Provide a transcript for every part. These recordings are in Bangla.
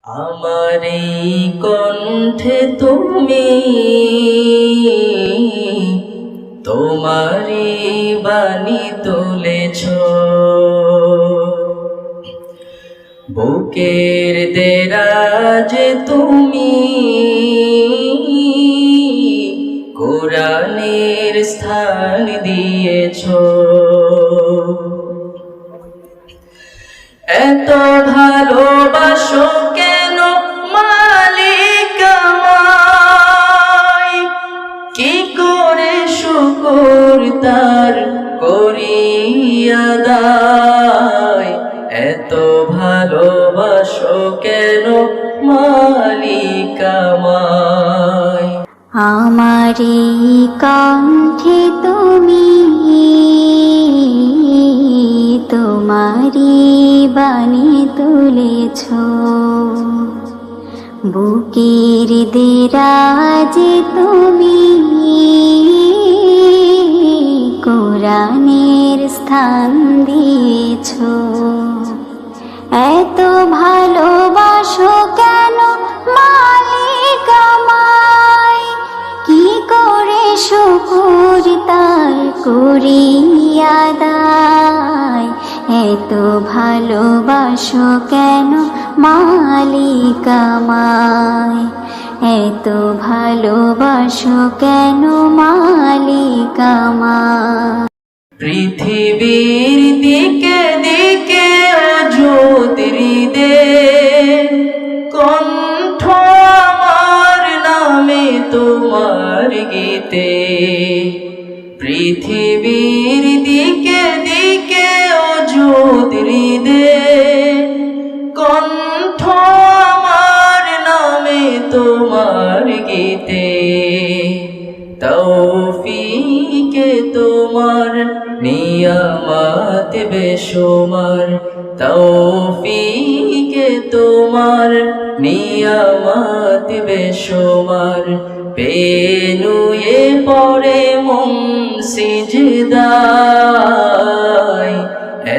আমার এই কণ্ঠে তুমি তোমারি বাণী তুলেছ, বুকের দেরাজে তুমি কোরআনের স্থান দিয়েছ। এত ভালোবাসো কেন মালিক আমায়, কি করে শুকর তার করি আদায়। এত ভালোবাসো কেন মালিক আমায়। আমারি কণ্ঠে তুমি তোমারি বাণী তুলেছ, বুকের দেরাজে তুমি কোরআনের স্থান দিয়েছ। এত ভালোবাসো কেন মালিক আমায়, কি করে শুকর তার করি আদায়। এত ভালোবাসো কেন মালিক আমায়, এত ভালোবাসো কেন মালিক আমায়। পৃথিবীর দিকে দিকে জ্যোতির্দে কণ্ঠ আমার নামে তোমার গীতে। পৃথিবীর দিকে দিকে জ্যোতির্দে কণ্ঠ আমার নামে তোমার গীতে। তৌফিকে তোমার নিয়ামত বেশুমার, তৌফিকে তোমার নিয়ামত বেশুমার। পেনুয়ে পড়ে মন সিজদায়,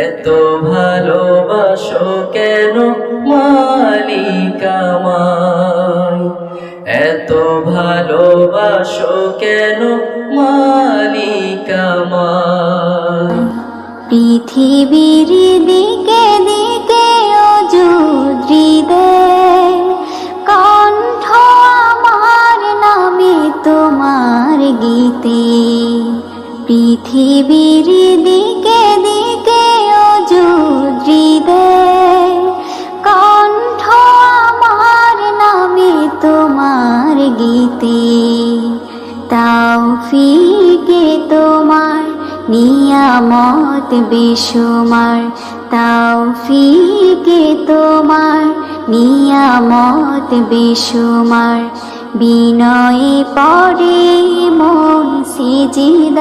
এত ভালোবাসো কেন মালিক আমায়, এত ভালোবাসো কেন মালিক আমায়। পৃথিবীর দিকে দিকে জ্যোতির্দে কণ্ঠ আমার নামে তোমার গীতে। পৃথিবীর দিকে দিকে জ্যোতির্দে কণ্ঠ আমার নামে তোমার গীতে। তৌফিকে তোমার নিয়ামত বেশুমার, তৌফিকে তোমার নিয়ামত বেশুমার। বিনয়ে পড়ে মন সিজদায়,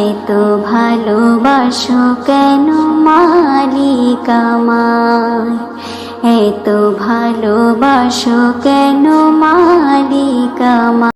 এত ভালোবাসো কেন মালিক আমায়, এত ভালোবাসো কেন মালিক আমায়।